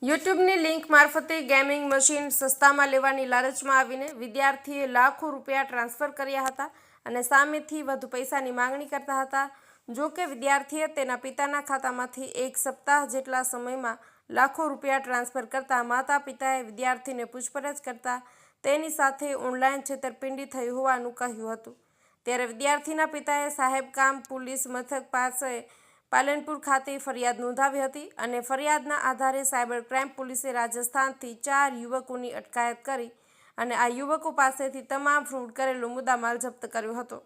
યુટ્યુબની link મારફતે gaming machine સસ્તામાં લેવાની લાલચમાં આવીને વિદ્યાર્થીએ લાખો રૂપિયા ટ્રાન્સફર કર્યા હતા અને સામેથી વધુ પૈસાની માંગણી કરતા હતા। જો કે વિદ્યાર્થીએ તેના પિતાના ખાતામાંથી એક સપ્તાહ જેટલા સમયમાં લાખો રૂપિયા ટ્રાન્સફર કરતા માતા પિતાએ વિદ્યાર્થીને પૂછપરછ કરતા તેની સાથે ઓનલાઈન છેતરપિંડી થઈ હોવાનું કહ્યું હતું। ત્યારે વિદ્યાર્થીના પિતાએ સાહેબગામ પોલીસ મથક પાસે પાલનપુર ખાતે ફરિયાદ નોંધાવી હતી અને ફરિયાદના આધારે સાયબર ક્રાઇમ પોલીસે રાજસ્થાનથી 4 યુવકોની અટકાયત કરી અને આ યુવકો પાસેથી તમામ ફ્રોડ કરેલો મુદ્દામાલ જપ્ત કર્યો હતો।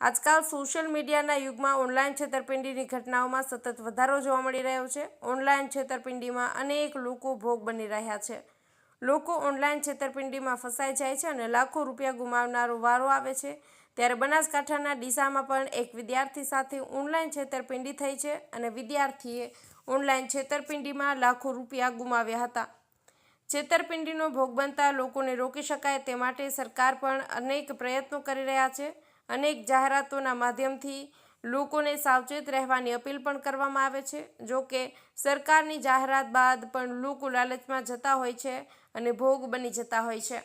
આજકાલ સોશિયલ મીડિયાના યુગમાં ઓનલાઈન છેતરપિંડીની ઘટનાઓમાં સતત વધારો જોવા મળી રહ્યો છે। ઓનલાઈન છેતરપિંડીમાં અનેક લોકો ભોગ બની રહ્યા છે। લોકો ઓનલાઈન છેતરપિંડીમાં ફસાઈ જાય છે અને લાખો રૂપિયા ગુમાવનારો વારો આવે છે। ત્યારે બનાસકાંઠાના ડીસામાં પણ એક વિદ્યાર્થી સાથે ઓનલાઈન છેતરપિંડી થઈ છે અને વિદ્યાર્થીએ ઓનલાઈન છેતરપિંડીમાં લાખો રૂપિયા ગુમાવ્યા હતા। છેતરપિંડીનો ભોગ બનતા લોકોને રોકી શકાય તે માટે સરકાર પણ અનેક પ્રયત્નો કરી રહ્યા છે। અનેક જાહેરાતોના માધ્યમથી લોકોને સાવચેત રહેવાની અપીલ પણ કરવામાં આવે છે। જો કે સરકારની જાહેરાત બાદ પણ લોકો લાલચમાં જતા હોય છે અને ભોગ બની જતા હોય છે।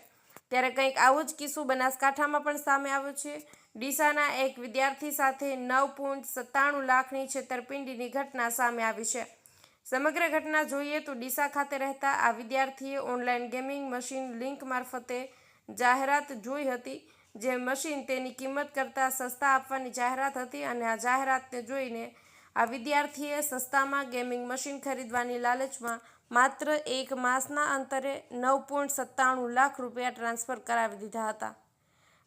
ત્યારે કંઈક આવો જ કિસ્સો બનાસકાંઠામાં પણ સામે આવ્યો છે। ડીસાના એક વિદ્યાર્થી સાથે 9.97 લાખની છેતરપિંડીની ઘટના સામે આવી છે। સમગ્ર ઘટના જોઈએ તો ડીસા ખાતે રહેતા આ વિદ્યાર્થીએ ઓનલાઈન ગેમિંગ મશીન લિંક મારફતે જાહેરાત જોઈ હતી। જે મશીન તેની કિંમત કરતાં સસ્તા આપવાની જાહેરાત હતી અને આ જાહેરાતને જોઈને આ વિદ્યાર્થીએ સસ્તામાં ગેમિંગ મશીન ખરીદવાની લાલચમાં માત્ર એક માસના અંતરે 9.97 લાખ રૂપિયા ટ્રાન્સફર કરાવી દીધા હતા।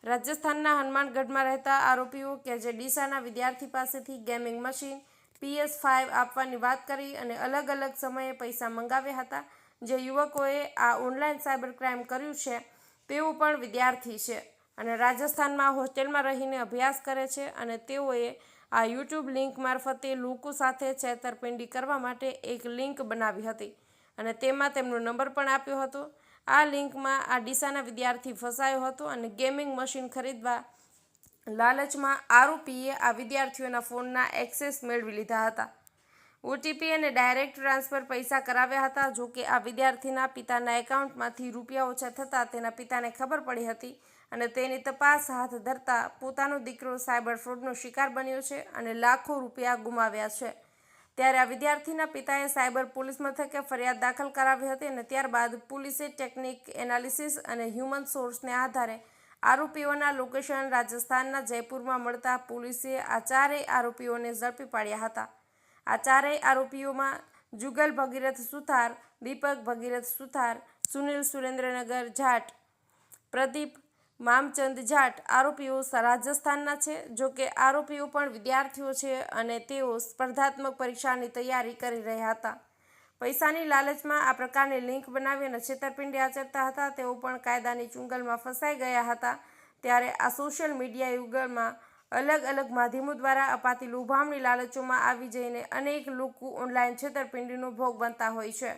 રાજસ્થાનના હનુમાનગઢમાં રહેતા આરોપીઓ કે જે ડીસાના વિદ્યાર્થી પાસેથી ગેમિંગ મશીન PS5 આપવાની વાત કરી અને અલગ અલગ સમયે પૈસા મંગાવ્યા હતા। જે યુવકોએ આ ઓનલાઈન સાયબર ક્રાઇમ કર્યું છે તેઓ પણ વિદ્યાર્થી છે અને રાજસ્થાનમાં હોસ્ટેલમાં રહીને અભ્યાસ કરે છે અને તેઓએ આ યુટ્યુબ લિંક મારફતે લોકો સાથે છેતરપિંડી કરવા માટે એક લિંક બનાવી હતી અને તેમાં તેમનો નંબર પણ આપ્યો હતો। આ લિંકમાં આ ડીસાના વિદ્યાર્થી ફસાયો હતો અને ગેમિંગ મશીન ખરીદવા લાલચમાં આરોપીએ આ વિદ્યાર્થીઓના ફોનના એક્સેસ મેળવી લીધા હતા। OTP અને ડાયરેક્ટ ટ્રાન્સફર પૈસા કરાવ્યા હતા। જો કે આ વિદ્યાર્થીના પિતાના એકાઉન્ટમાંથી રૂપિયા ઓછા થતાં તેના પિતાને ખબર પડી હતી અને તેની તપાસ હાથ ધરતા પોતાનો દીકરો સાયબર ફ્રોડનો શિકાર બન્યો છે અને લાખો રૂપિયા ગુમાવ્યા છે। ત્યારે આ વિદ્યાર્થીના પિતાએ સાયબર પોલીસ મથકે ફરિયાદ દાખલ કરાવી હતી અને ત્યારબાદ પોલીસે ટેકનિક એનાલિસિસ અને હ્યુમન સોર્સને આધારે આરોપીઓના લોકેશન રાજસ્થાનના જયપુરમાં મળતા પોલીસે આ 4 આરોપીઓને ઝડપી પાડ્યા હતા। આ 4 આરોપીઓમાં જુગલ ભગીરથ સુથાર, દીપક ભગીરથ સુથાર, સુનિલ સુરેન્દ્રનગર જાટ, પ્રદીપ મામચંદ જાટ આરોપીઓ રાજસ્થાનના છે। જો કે આરોપીઓ પણ વિદ્યાર્થીઓ છે અને તેઓ સ્પર્ધાત્મક પરીક્ષાની તૈયારી કરી રહ્યા હતા। પૈસાની લાલચમાં આ પ્રકારની લિંક બનાવી અને છેતરપિંડી આચરતા હતા તેઓ પણ કાયદાની ચુંગલમાં ફસાઈ ગયા હતા। ત્યારે આ સોશિયલ મીડિયા યુગમાં અલગ અલગ માધ્યમો દ્વારા અપાતી લોભામણી લાલચોમાં આવી જઈને અનેક લોકો ઓનલાઈન છેતરપિંડીનો ભોગ બનતા હોય છે।